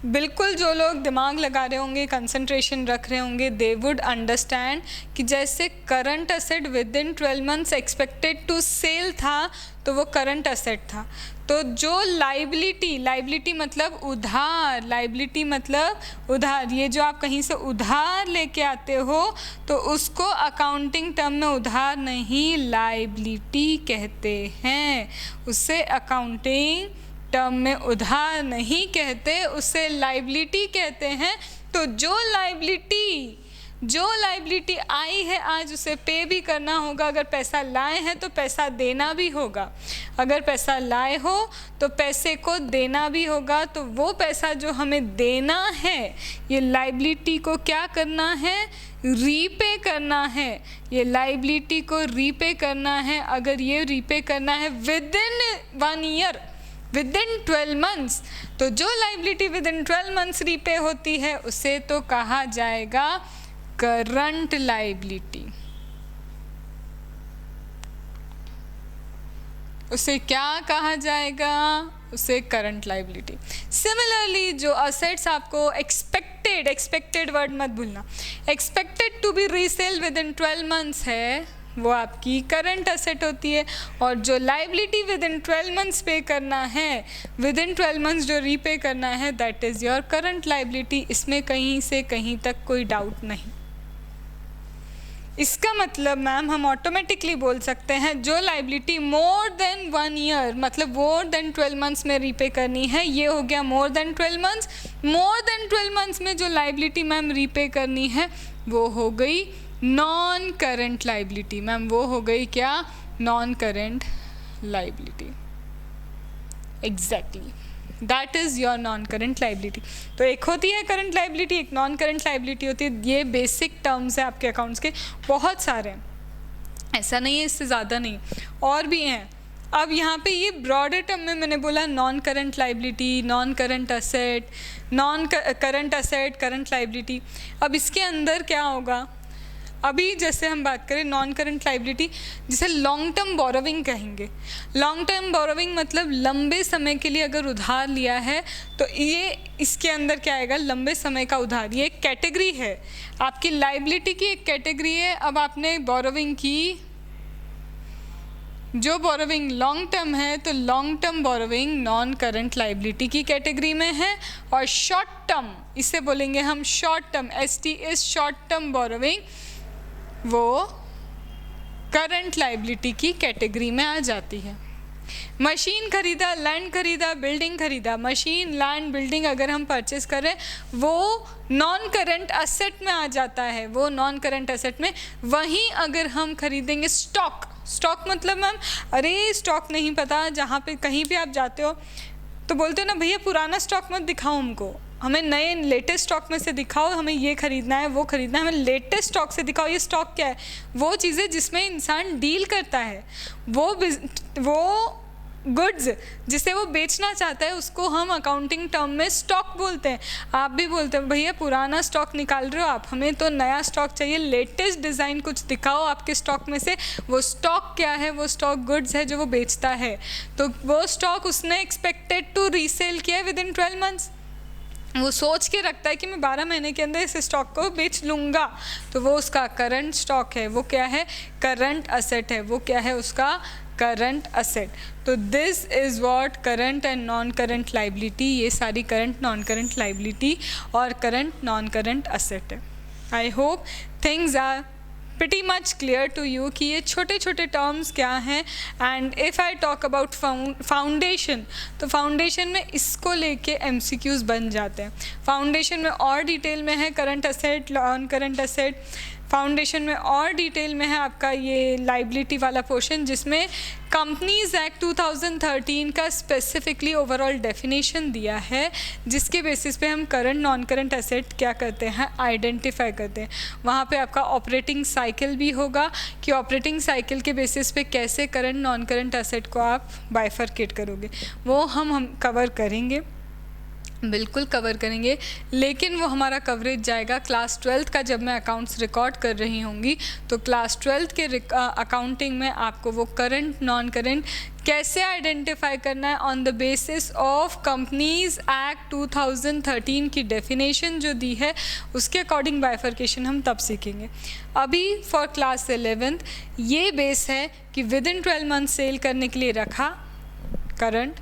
बिल्कुल जो लोग दिमाग लगा रहे होंगे, कंसंट्रेशन रख रहे होंगे, दे वुड अंडरस्टैंड कि जैसे current asset within 12 months expected to sell था, तो वो करंट असेट था। तो जो लाइबिलिटी मतलब उधार, लाइबिलिटी मतलब उधार, ये जो आप कहीं से उधार लेके आते हो तो उसको अकाउंटिंग टर्म में उधार नहीं लाइबिलिटी कहते हैं, उससे अकाउंटिंग टर्म में उधार नहीं कहते, उससे लाइबिलिटी कहते हैं। तो जो लाइबिलिटी आई है आज उसे पे भी करना होगा, अगर पैसा लाए हैं तो पैसा देना भी होगा, अगर पैसा लाए हो तो पैसे को देना भी होगा। तो वो पैसा जो हमें देना है, ये लाइबिलिटी को क्या करना है, रीपे करना है, ये लाइबिलिटी को रीपे करना है। अगर ये रीपे करना है with in 1 year, with in 12 months, तो जो liability with in 12 months repay होती है उसे तो कहा जाएगा करंट लाइबिलिटी। उसे क्या कहा जाएगा, उसे करंट लाइबिलिटी। सिमिलरली जो असेट्स आपको एक्सपेक्टेड वर्ड मत भूलना, expected to be resell within 12 months है, वो आपकी करंट असेट होती है। और जो लाइबिलिटी विद इन 12 मंथ्स पे करना है, विद इन 12 मंथ्स जो रीपे करना है, that is your current liability. इसमें कहीं से कहीं तक कोई डाउट नहीं। इसका मतलब मैम हम ऑटोमेटिकली बोल सकते हैं जो लाइबिलिटी मोर देन 1 ईयर मतलब मोर देन 12 मंथ्स में रीपे करनी है, ये हो गया more than 12 months. More than 12 months में जो लाइबिलिटी मैम रीपे करनी है वो हो गई नॉन करंट लाइबिलिटी। मैम वो हो गई क्या, non current liability. Exactly, that is your non current liability. तो एक होती है करंट लाइबिलिटी, एक नॉन करंट लाइबिलिटी होती है। ये बेसिक टर्म्स हैं आपके अकाउंट्स के, बहुत सारे हैं, ऐसा नहीं है, इससे ज़्यादा नहीं, और भी हैं। अब यहाँ पे ये ब्रॉडर टर्म में मैंने बोला non current liability, non current asset, non current asset, current liability. अब इसके अंदर क्या होगा, अभी जैसे हम बात करें नॉन करंट लाइबिलिटी, जिसे लॉन्ग टर्म बोरोविंग कहेंगे। लॉन्ग टर्म बोरोविंग मतलब लंबे समय के लिए अगर उधार लिया है तो ये इसके अंदर क्या आएगा, लंबे समय का उधार। ये एक कैटेगरी है, आपकी लाइबिलिटी की एक कैटेगरी है। अब आपने बोरोविंग की, जो बोरोविंग लॉन्ग टर्म है तो long term borrowing non current liability की कैटेगरी में है। और शॉर्ट टर्म, इसे बोलेंगे हम short term, ST short term borrowing, वो करंट लाइबिलिटी की कैटेगरी में आ जाती है। मशीन खरीदा, लैंड खरीदा, बिल्डिंग खरीदा, मशीन, लैंड, बिल्डिंग अगर हम परचेस करें वो नॉन करंट असेट में आ जाता है, वो नॉन करंट असेट में। वहीं अगर हम खरीदेंगे स्टॉक, स्टॉक मतलब मैम अरे स्टॉक नहीं पता, जहाँ पे कहीं भी आप जाते हो तो बोलते हो ना भैया पुराना स्टॉक मत दिखाओ हमको, हमें नए लेटेस्ट स्टॉक में से दिखाओ, हमें ये खरीदना है वो खरीदना है, हमें लेटेस्ट स्टॉक से दिखाओ। ये स्टॉक क्या है, वो चीज़ें जिसमें इंसान डील करता है, वो गुड्स जिसे वो बेचना चाहता है, उसको हम अकाउंटिंग टर्म में स्टॉक बोलते हैं। आप भी बोलते हैं भैया पुराना स्टॉक निकाल रहे हो आप, हमें तो नया स्टॉक चाहिए, लेटेस्ट डिज़ाइन कुछ दिखाओ आपके स्टॉक में से। वो स्टॉक क्या है, वो स्टॉक गुड्स है जो वो बेचता है। तो वो स्टॉक उसने एक्सपेक्टेड टू रीसेल किया है विद इन 12 मंथ्स। वो सोच के रखता है कि मैं 12 महीने के अंदर इस स्टॉक को बेच लूँगा, तो वो उसका करंट स्टॉक है। वो क्या है, करंट असेट है। वो क्या है, उसका करंट असेट। तो this is what current and non current liability, ये सारी करंट नॉन करंट लाइबिलिटी और करंट नॉन करंट असेट है। I hope things are pretty much clear to you कि ये छोटे छोटे टर्म्स क्या हैं। And if I talk about foundation, तो फाउंडेशन में इसको लेके MCQs बन जाते हैं। फाउंडेशन में और डिटेल में है current asset, non current asset. Foundation में और डिटेल में है आपका ये लाइबिलिटी वाला पोर्शन, जिसमें कंपनीज एक्ट 2013 का स्पेसिफिकली ओवरऑल डेफिनेशन दिया है, जिसके बेसिस पे हम करंट नॉन करंट एसेट क्या करते हैं, आइडेंटिफाई करते हैं। वहाँ पे आपका ऑपरेटिंग साइकिल भी होगा कि ऑपरेटिंग साइकिल के बेसिस पे कैसे करंट नॉन करंट एसेट को आप बाइफरकेट करोगे, वो हम कवर करेंगे, बिल्कुल कवर करेंगे। लेकिन वो हमारा कवरेज जाएगा क्लास 12th का, जब मैं अकाउंट्स रिकॉर्ड कर रही होंगी तो क्लास 12th के अकाउंटिंग में आपको वो करंट नॉन करंट कैसे आइडेंटिफाई करना है on the basis of companies act 2013 की डेफिनेशन जो दी है, उसके अकॉर्डिंग बाइफरकेशन हम तब सीखेंगे। अभी फॉर क्लास 11th ये बेस है कि विद इन 12 मंथ सेल करने के लिए रखा करंट,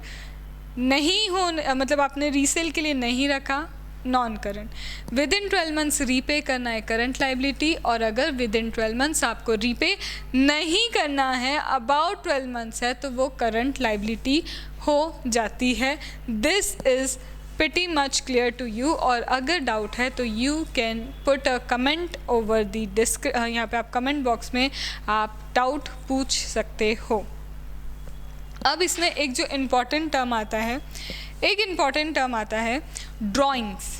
नहीं हो मतलब आपने रीसेल के लिए नहीं रखा non current, with in 12 months repay करना है करंट लाइबिलिटी, और अगर विद इन 12 मंथ्स आपको रीपे नहीं करना है, अबाउट 12 मंथ्स है, तो वो करंट लाइबिलिटी हो जाती है। This is pretty much clear to you। और अगर डाउट है तो you can put a comment over the यहाँ पे आप कमेंट बॉक्स में आप डाउट पूछ सकते हो। अब इसमें एक जो इम्पॉर्टेंट टर्म आता है, एक इम्पॉर्टेंट टर्म आता है ड्राइंग्स।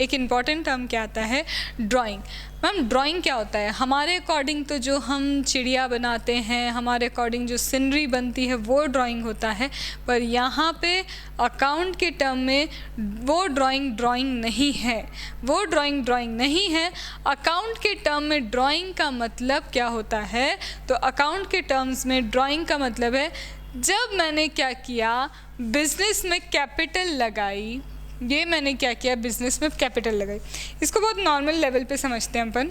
एक इम्पॉर्टेंट टर्म क्या आता है, ड्राइंग। मैम ड्राइंग क्या होता है, हमारे अकॉर्डिंग तो जो हम चिड़िया बनाते हैं, हमारे अकॉर्डिंग जो सीनरी बनती है वो ड्राइंग होता है, पर यहाँ पे अकाउंट के टर्म में वो ड्राइंग नहीं है, वो ड्राइंग नहीं है। अकाउंट के टर्म में ड्राइंग का मतलब क्या होता है, तो अकाउंट के टर्म्स में ड्राइंग का मतलब है जब मैंने क्या किया, बिजनेस में कैपिटल लगाई, ये मैंने क्या किया, बिजनेस में कैपिटल लगाई। इसको बहुत नॉर्मल लेवल पे समझते हैं अपन।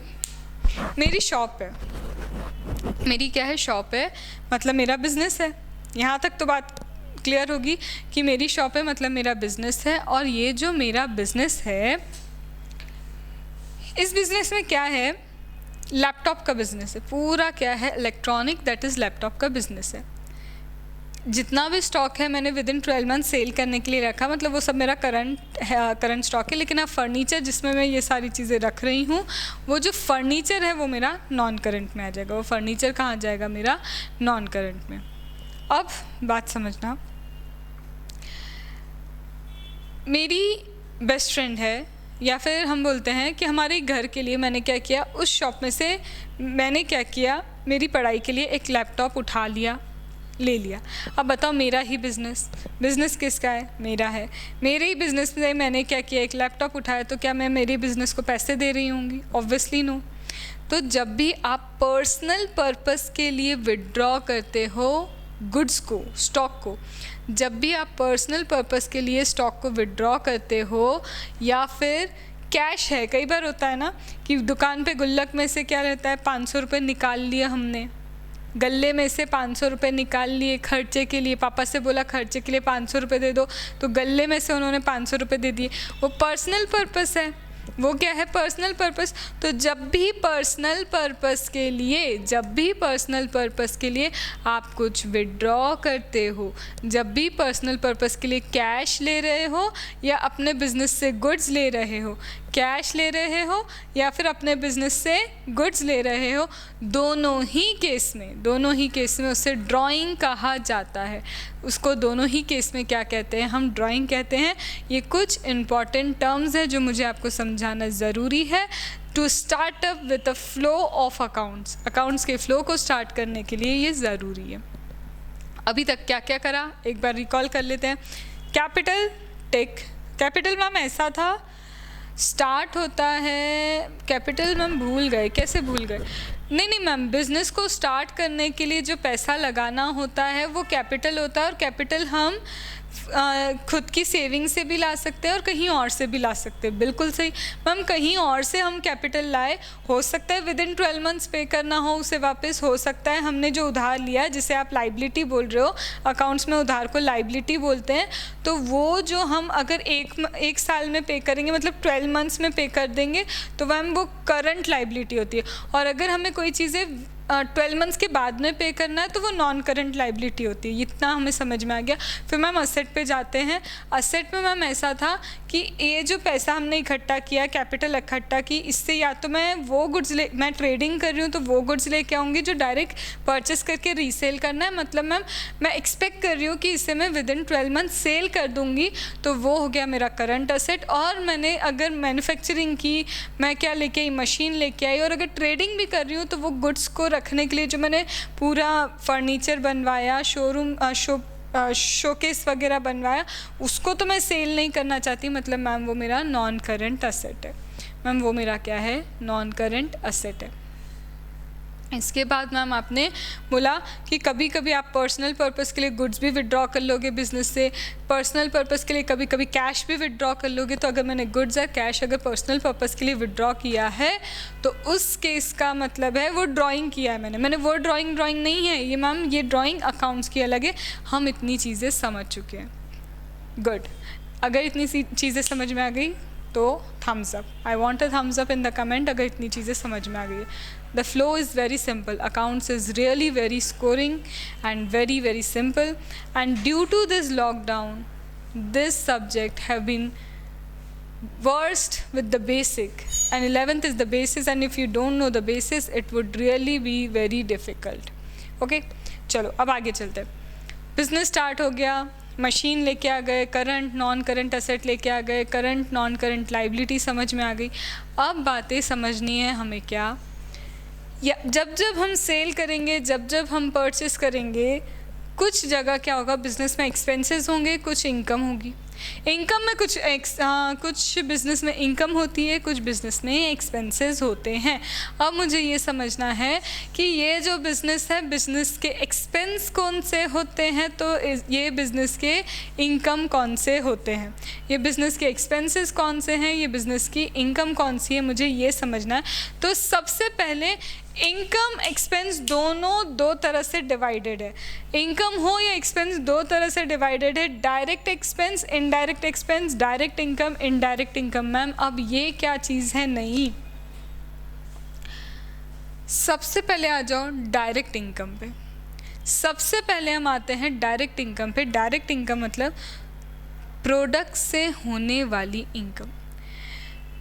मेरी शॉप है, मेरी क्या है, शॉप है, मतलब मेरा बिजनेस है। यहाँ तक तो बात क्लियर होगी कि मेरी शॉप है मतलब मेरा बिजनेस है। और ये जो मेरा बिजनेस है, इस बिजनेस में क्या है, लैपटॉप का बिजनेस है, पूरा क्या है, इलेक्ट्रॉनिक, दैट इज़ लैपटॉप का बिजनेस है। जितना भी स्टॉक है मैंने विद इन 12 मंथ सेल करने के लिए रखा, मतलब वो सब मेरा करंट स्टॉक है। लेकिन अब फर्नीचर जिसमें मैं ये सारी चीज़ें रख रही हूँ, वो जो फर्नीचर है वो मेरा नॉन करंट में आ जाएगा। वो फर्नीचर कहाँ जाएगा, मेरा नॉन करंट में। अब बात समझना, मेरी बेस्ट फ्रेंड है, या फिर हम बोलते हैं कि हमारे घर के लिए मैंने क्या किया, उस शॉप में से मैंने क्या किया, मेरी पढ़ाई के लिए एक लैपटॉप उठा लिया, ले लिया। अब बताओ, मेरा ही बिज़नेस किसका है, मेरा है। मेरे ही बिज़नेस में मैंने क्या किया, एक लैपटॉप उठाया, तो क्या मैं मेरे बिज़नेस को पैसे दे रही होंगी, ऑब्वियसली नो। तो जब भी आप पर्सनल पर्पस के लिए विड्रॉ करते हो गुड्स को, स्टॉक को, जब भी आप पर्सनल पर्पस के लिए स्टॉक को विड्रॉ करते हो, या फिर कैश है, कई बार होता है ना कि दुकान पे गुल्लक में से क्या रहता है, 500 रुपये निकाल लिया हमने, गले में से 500 रुपये निकाल लिए खर्चे के लिए, पापा से बोला खर्चे के लिए 500 रुपये दे दो, तो गले में से उन्होंने 500 रुपये दे दिए, वो पर्सनल पर्पस है। वो क्या है, पर्सनल पर्पस। तो जब भी पर्सनल पर्पस के लिए आप कुछ विड्रॉ करते हो, जब भी पर्सनल पर्पस के लिए कैश ले रहे हो या अपने बिजनेस से गुड्स ले रहे हो, कैश ले रहे हो या फिर अपने बिजनेस से गुड्स ले रहे हो, दोनों ही केस में उसे ड्राइंग कहा जाता है। उसको दोनों ही केस में क्या कहते हैं, हम ड्राइंग कहते हैं। ये कुछ इम्पॉर्टेंट टर्म्स है जो मुझे आपको समझाना ज़रूरी है to start up with a flow of accounts के फ्लो को स्टार्ट करने के लिए ये ज़रूरी है। अभी तक क्या क्या करा एक बार रिकॉल कर लेते हैं। कैपिटल टेक, कैपिटल मैम ऐसा था, स्टार्ट होता है, कैपिटल मैम भूल गए, कैसे भूल गए, नहीं मैम, बिज़नेस को स्टार्ट करने के लिए जो पैसा लगाना होता है वो कैपिटल होता है, और कैपिटल हम खुद की सेविंग से भी ला सकते हैं और कहीं और से भी ला सकते हैं। बिल्कुल सही मैम, कहीं और से हम कैपिटल लाए, हो सकता है विद इन 12 मंथ्स पे करना हो उसे वापस, हो सकता है हमने जो उधार लिया जिसे आप लाइबिलिटी बोल रहे हो, अकाउंट्स में उधार को लाइबिलिटी बोलते हैं, तो वो जो हम अगर एक साल में पे करेंगे, मतलब 12 मंथ्स में पे कर देंगे, तो मैम वो करंट लाइबिलिटी होती है। और अगर हमें कोई चीज़ें 12 मंथ्स के बाद में पे करना है तो वो नॉन करंट लाइबिलिटी होती है। इतना हमें समझ में आ गया। फिर मैम असेट पे जाते हैं। असेट में मैम ऐसा था कि ये जो पैसा हमने इकट्ठा किया, कैपिटल इकट्ठा की, इससे या तो मैं ट्रेडिंग कर रही हूँ तो वो गुड्स लेके आऊँगी जो डायरेक्ट परचेस करके रीसेल करना है। मतलब मैम मैं एक्सपेक्ट कर रही हूँ कि इसे मैं विद इन 12 मंथ सेल कर दूँगी, तो वो हो गया मेरा करंट असेट। और मैंने अगर मैन्युफैक्चरिंग की, मैं क्या लेके आई, मशीन लेके आई, और अगर ट्रेडिंग भी कर रही हूँ तो वो गुड्स को रखने के लिए जो मैंने पूरा फर्नीचर बनवाया, शोरूम शोकेस वगैरह बनवाया, उसको तो मैं सेल नहीं करना चाहती, मतलब मैम वो मेरा नॉन करंट असेट है। मैम वो मेरा क्या है, नॉन करंट असेट है। इसके बाद मैम आपने बोला कि कभी कभी आप पर्सनल पर्पस के लिए गुड्स भी विड्रॉ कर लोगे बिजनेस से, पर्सनल पर्पस के लिए कभी कभी कैश भी विड्रॉ कर लोगे। तो अगर मैंने गुड्स या कैश अगर पर्सनल पर्पस के लिए विड्रॉ किया है तो उस केस का मतलब है वो ड्राइंग किया है मैंने वो ड्राइंग नहीं है ये मैम, ये ड्राइंग अकाउंट्स की अलग है। हम इतनी चीज़ें समझ चुके हैं, गुड। अगर इतनी चीज़ें समझ में आ गई तो thumbs up, I want a thumbs up in the comment अगर इतनी चीज़ें समझ में आ गई है। The flow is very simple. Accounts is really very scoring and very very simple. And due to this lockdown, this subject have been versed with the basic. And 11th is the basis. And if you don't know the basis, it would really be very difficult. Okay? चलो अब आगे चलते हैं। Business start हो गया, machine लेके आ गए, current non current asset लेके आ गए, करंट नॉन करंट लाइबिलिटी समझ में आ गई। अब बातें समझनी है हमें क्या, या जब हम सेल करेंगे, जब हम परचेस करेंगे, कुछ जगह क्या होगा, बिज़नेस में एक्सपेंसेस होंगे, कुछ इनकम होगी। इनकम में कुछ बिज़नेस में इनकम होती है, कुछ बिज़नेस में एक्सपेंसेस होते हैं। अब मुझे ये समझना है कि ये जो बिज़नेस है, बिज़नेस के एक्सपेंस कौन से होते हैं, तो ये बिज़नेस के इनकम कौन से होते हैं, ये बिज़नेस के एक्सपेंसेस कौन से हैं, ये बिज़नेस की इनकम कौन सी है, मुझे ये समझना है। तो सबसे पहले इनकम एक्सपेंस दोनों दो तरह से डिवाइडेड है। इनकम हो या एक्सपेंस दो तरह से डिवाइडेड है, direct expense, indirect expense, direct income, indirect income. Ma'am अब ये क्या चीज़ है, नहीं, सबसे पहले आ जाओ डायरेक्ट इनकम पे। सबसे पहले हम आते हैं डायरेक्ट इनकम पे। डायरेक्ट इनकम मतलब प्रोडक्ट से होने वाली income.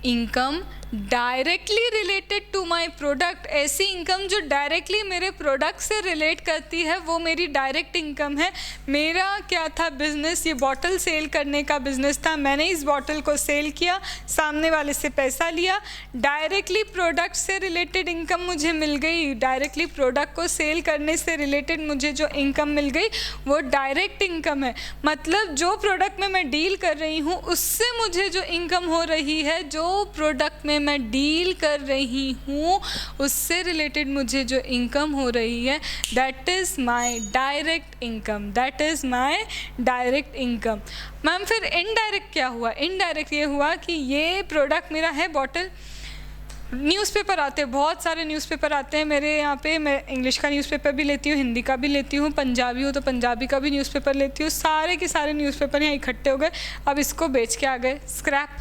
Income directly related to my product, ऐसी इनकम जो डायरेक्टली मेरे प्रोडक्ट से रिलेट करती है, वो मेरी डायरेक्ट इनकम है। मेरा क्या था बिजनेस, ये बॉटल सेल करने का बिजनेस था, मैंने इस बॉटल को सेल किया, सामने वाले से पैसा लिया, डायरेक्टली प्रोडक्ट से रिलेटेड इनकम मुझे मिल गई। डायरेक्टली प्रोडक्ट को सेल करने से रिलेटेड मुझे जो इनकम मिल गई वो डायरेक्ट इनकम है। मतलब जो प्रोडक्ट में मैं डील कर रही हूँ उससे मुझे जो इनकम हो रही है, जो प्रोडक्ट में मैं डील कर रही हूँ उससे रिलेटेड मुझे जो इनकम हो रही है, that is my direct income, that is my direct income. Ma'am फिर इनडायरेक्ट क्या हुआ? इनडायरेक्ट ये हुआ कि ये प्रोडक्ट मेरा है बॉटल, न्यूज़पेपर आते हैं, बहुत सारे न्यूज़पेपर आते हैं मेरे यहाँ पे, मैं इंग्लिश का न्यूज़पेपर भी लेती हूँ, हिंदी का भी लेती हूँ, पंजाबी हो तो पंजाबी का भी न्यूज़पेपर लेती हूँ, सारे के सारे न्यूज़पेपर यहाँ इकट्ठे हो गए। अब इसको बेच के आ गए स्क्रैप,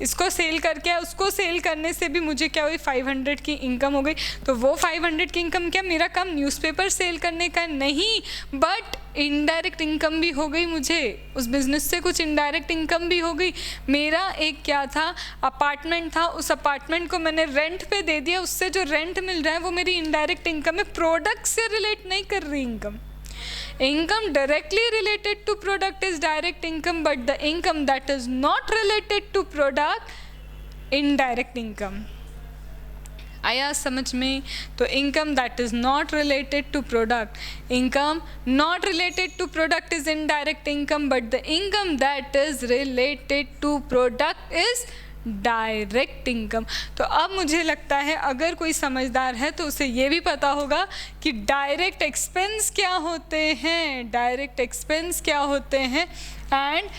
इसको सेल करके, उसको सेल करने से भी मुझे क्या हुई, 500 की इनकम हो गई। तो वो 500 की इनकम क्या, मेरा काम न्यूज़पेपर सेल करने का नहीं, बट इनडायरेक्ट इनकम भी हो गई, मुझे उस बिज़नेस से कुछ इनडायरेक्ट इनकम भी हो गई। मेरा एक क्या था, अपार्टमेंट था, उस अपार्टमेंट को मैंने रेंट पे दे दिया, उससे जो रेंट मिल रहा है वो मेरी इनडायरेक्ट इनकम है, प्रोडक्ट से रिलेट नहीं कर रही income. Income directly related to product is direct income, but the income that is not related to product, indirect income. आया समझ में? तो income that is not related to product, income not related to product is indirect income, but the income that is related to product is direct income. तो अब मुझे लगता है अगर कोई समझदार है तो उसे ये भी पता होगा कि डायरेक्ट एक्सपेंस क्या होते हैं, डायरेक्ट एक्सपेंस क्या होते हैं एंड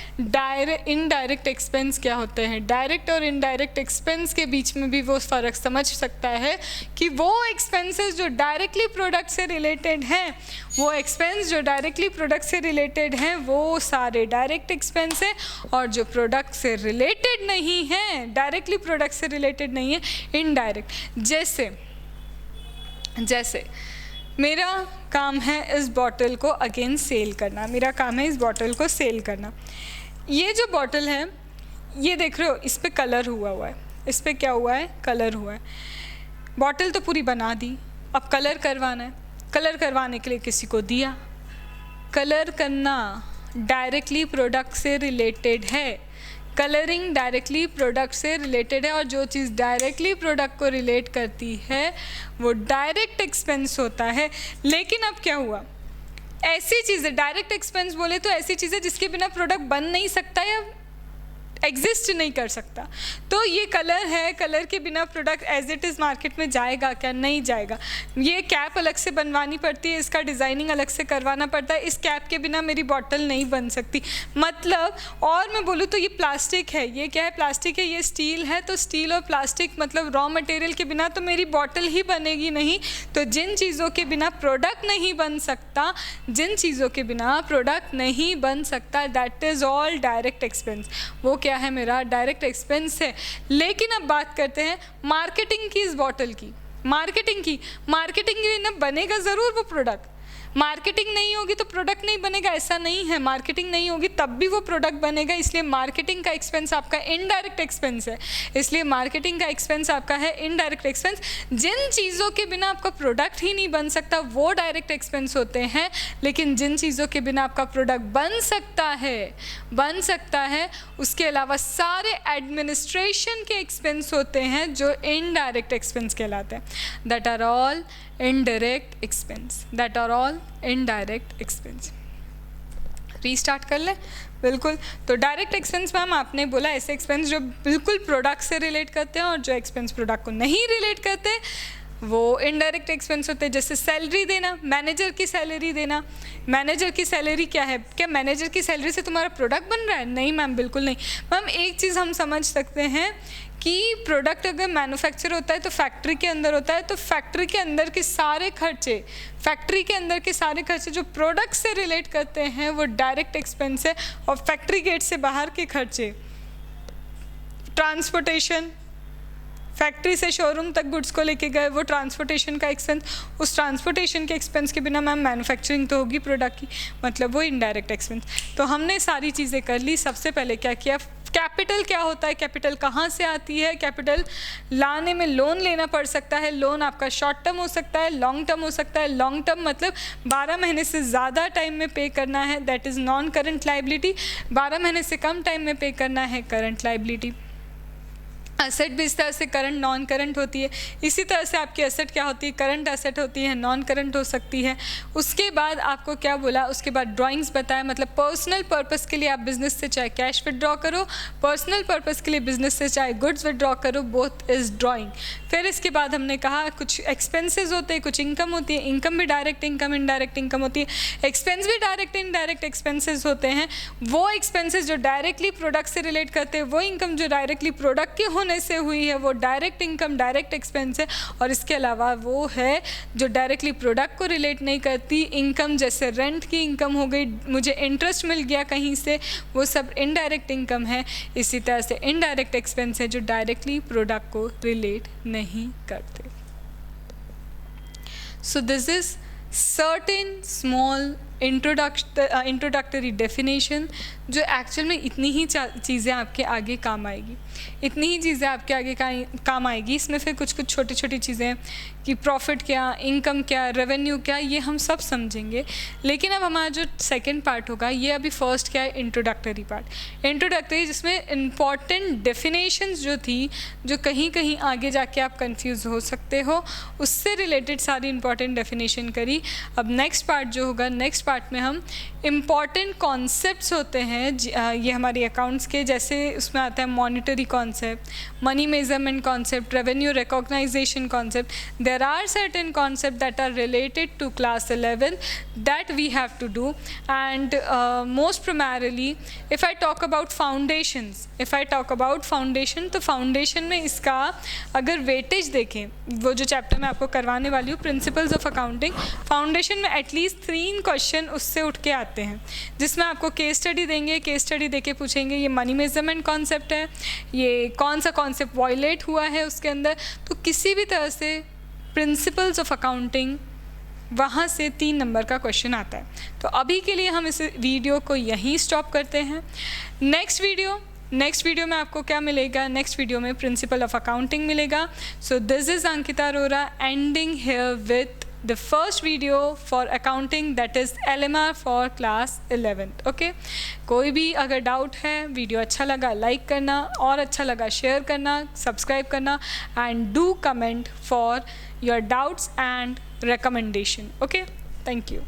इनडायरेक्ट एक्सपेंस क्या होते हैं। डायरेक्ट और इनडायरेक्ट एक्सपेंस के बीच में भी वो फ़र्क समझ सकता है कि वो एक्सपेंसेस जो डायरेक्टली प्रोडक्ट से रिलेटेड हैं, वो एक्सपेंस जो डायरेक्टली प्रोडक्ट से रिलेटेड हैं वो सारे डायरेक्ट एक्सपेंस हैं, और जो प्रोडक्ट से रिलेटेड नहीं हैं, डायरेक्टली प्रोडक्ट से रिलेटेड नहीं है, इनडायरेक्ट। जैसे मेरा काम है इस बॉटल को अगेन सेल करना, मेरा काम है इस बॉटल को सेल करना। ये जो बॉटल है, ये देख रहे हो, इस पे कलर हुआ है, इस पे क्या हुआ है, कलर हुआ है। बॉटल तो पूरी बना दी, अब कलर करवाना है, कलर करवाने के लिए किसी को दिया। कलर करना डायरेक्टली प्रोडक्ट से रिलेटेड है, कलरिंग डायरेक्टली प्रोडक्ट से रिलेटेड है, और जो चीज़ डायरेक्टली प्रोडक्ट को रिलेट करती है वो डायरेक्ट एक्सपेंस होता है। लेकिन अब क्या हुआ, ऐसी चीज़ें, डायरेक्ट एक्सपेंस बोले तो ऐसी चीज़ें जिसके बिना प्रोडक्ट बन नहीं सकता या एग्जिस्ट नहीं कर सकता। तो ये कलर है, कलर के बिना product as it is market में जाएगा क्या, नहीं जाएगा। ये कैप अलग से बनवानी पड़ती है, इसका डिज़ाइनिंग अलग से करवाना पड़ता है, इस कैप के बिना मेरी बॉटल नहीं बन सकती। मतलब और मैं बोलूँ तो ये प्लास्टिक है, ये क्या है, प्लास्टिक है, ये स्टील है, तो स्टील और प्लास्टिक मतलब रॉ मटेरियल के बिना तो मेरी बॉटल ही बनेगी नहीं। तो जिन चीज़ों के बिना प्रोडक्ट नहीं बन सकता, जिन चीज़ों के बिना प्रोडक्ट नहीं बन सकता, that is all direct expense, वो क्या है, मेरा डायरेक्ट एक्सपेंस है। लेकिन अब बात करते हैं मार्केटिंग की, इस बॉटल की मार्केटिंग की। मार्केटिंग के ना बनेगा ज़रूर वो प्रोडक्ट, मार्केटिंग नहीं होगी तो प्रोडक्ट नहीं बनेगा, ऐसा नहीं है। मार्केटिंग नहीं होगी तब भी वो प्रोडक्ट बनेगा, इसलिए मार्केटिंग का एक्सपेंस आपका इनडायरेक्ट एक्सपेंस है, इसलिए मार्केटिंग का एक्सपेंस आपका है इनडायरेक्ट एक्सपेंस। जिन चीज़ों के बिना आपका प्रोडक्ट ही नहीं बन सकता वो डायरेक्ट एक्सपेंस होते हैं, लेकिन जिन चीज़ों के बिना आपका प्रोडक्ट बन सकता है उसके अलावा सारे एडमिनिस्ट्रेशन के एक्सपेंस होते हैं जो इनडायरेक्ट एक्सपेंस कहलाते हैं। That are all indirect expense, that are all indirect expense. Restart कर ले, बिल्कुल। तो डायरेक्ट एक्सपेंस मैम आपने बोला ऐसे एक्सपेंस जो बिल्कुल प्रोडक्ट से रिलेट करते हैं, और जो एक्सपेंस प्रोडक्ट को नहीं रिलेट करते वो इनडायरेक्ट एक्सपेंस होते हैं। जैसे सैलरी देना, मैनेजर की सैलरी देना। मैनेजर की सैलरी क्या है, क्या मैनेजर की सैलरी से तुम्हारा प्रोडक्ट बन रहा है? नहीं मैम, बिल्कुल नहीं। मैम एक चीज़ हम समझ सकते हैं कि प्रोडक्ट अगर मैन्युफैक्चर होता है तो फैक्ट्री के अंदर होता है, तो फैक्ट्री के अंदर के सारे खर्चे, फैक्ट्री के अंदर के सारे खर्चे जो प्रोडक्ट से रिलेट करते हैं वो डायरेक्ट एक्सपेंस है। और फैक्ट्री गेट से बाहर के खर्चे, ट्रांसपोर्टेशन, फैक्ट्री से शोरूम तक गुड्स को लेके गए, वो ट्रांसपोर्टेशन का एक्सपेंस, उस ट्रांसपोर्टेशन के एक्सपेंस के बिना मैम मैन्युफैक्चरिंग तो होगी प्रोडक्ट की, मतलब वो इनडायरेक्ट एक्सपेंस। तो हमने सारी चीज़ें कर ली। सबसे पहले क्या किया, कैपिटल क्या होता है, कैपिटल कहाँ से आती है, कैपिटल लाने में लोन लेना पड़ सकता है। लोन आपका शॉर्ट टर्म हो सकता है, लॉन्ग टर्म हो सकता है। लॉन्ग टर्म मतलब 12 महीने से ज़्यादा टाइम में पे करना है, that is non current liability. 12 महीने से कम टाइम में पे करना है, करंट लाइबिलिटी। एसेट भी इस तरह से करंट नॉन करंट होती है, इसी तरह से आपकी एसेट क्या होती है, करंट एसेट होती है, नॉन करंट हो सकती है। उसके बाद आपको क्या बोला, उसके बाद ड्राइंग्स बताया, मतलब पर्सनल पर्पस के लिए आप बिजनेस से चाहे कैश विदड्रॉ करो, पर्सनल पर्पस के लिए बिजनेस से चाहे गुड्स विदड्रॉ करो, बोथ इज़ ड्राइंग। फिर इसके बाद हमने कहा कुछ एक्सपेंसेस होते हैं, कुछ इनकम होती है, इनकम भी डायरेक्ट इनकम इनडायरेक्ट इनकम होती है, एक्सपेंस भी डायरेक्ट इनडायरेक्ट एक्सपेंसेस होते हैं। वो एक्सपेंसेस जो डायरेक्टली प्रोडक्ट से रिलेट करते हैं, वो इनकम जो डायरेक्टली प्रोडक्ट के होने से हुई है, वो डायरेक्ट इनकम डायरेक्ट एक्सपेंस है। और इसके अलावा वो है जो डायरेक्टली प्रोडक्ट को रिलेट नहीं करती, इनकम जैसे रेंट की इनकम हो गई, मुझे इंटरेस्ट मिल गया कहीं से, वो सब इनडायरेक्ट इनकम है। इसी तरह से इनडायरेक्ट एक्सपेंस है जो डायरेक्टली प्रोडक्ट को रिलेट नहीं करते। So this is certain small introductory definition जो एक्चुअल में इतनी ही चीज़ें आपके आगे काम आएगी, इतनी ही चीज़ें आपके आगे काम आएगी। इसमें फिर कुछ कुछ छोटी छोटी चीज़ें कि प्रॉफिट क्या, इनकम क्या, रेवेन्यू क्या, ये हम सब समझेंगे। लेकिन अब हमारा जो सेकंड पार्ट होगा, ये अभी फर्स्ट क्या है, इंट्रोडक्टरी पार्ट। इंट्रोडक्टरी जिसमें इम्पॉर्टेंट डेफिनेशंस जो थी, जो कहीं कहीं आगे जाके आप कंफ्यूज हो सकते हो, उससे रिलेटेड सारी इंपॉर्टेंट डेफिनेशन करी। अब नेक्स्ट पार्ट जो होगा, नेक्स्ट पार्ट में हम इम्पॉर्टेंट कॉन्सेप्ट्स होते हैं, ये हमारी अकाउंट्स के, जैसे उसमें आता है monetary concept, money measurement concept, revenue recognisation concept. There are certain concept that are related to class 11 that we have to do. And most primarily if I talk about foundation, तो foundation में इसका अगर weightage देखें, वो जो chapter मैं आपको करवाने वाली हूँ, प्रिंसिपल्स ऑफ अकाउंटिंग, फाउंडेशन में एटलीस्ट 3 क्वेश्चन उससे उठ के आते हैं, जिसमें आपको केस स्टडी देंगे, केस स्टडी देके पूछेंगे ये मनी मेजरमेंट कॉन्सेप्ट है, ये कौन सा कॉन्सेप्ट वायलेट हुआ है उसके अंदर। तो किसी भी तरह से प्रिंसिपल्स ऑफ अकाउंटिंग, वहाँ से 3 नंबर का क्वेश्चन आता है। तो अभी के लिए हम इस वीडियो को यहीं स्टॉप करते हैं। नेक्स्ट वीडियो में आपको क्या मिलेगा, नेक्स्ट वीडियो में प्रिंसिपल ऑफ अकाउंटिंग मिलेगा। So this is Ankita Arora ending here with the first video for accounting, that is LMR for class 11th. okay, कोई भी अगर डाउट है, वीडियो अच्छा लगा लाइक करना, और अच्छा लगा शेयर करना, सब्सक्राइब करना, and do comment for your doubts and recommendation. okay, thank you.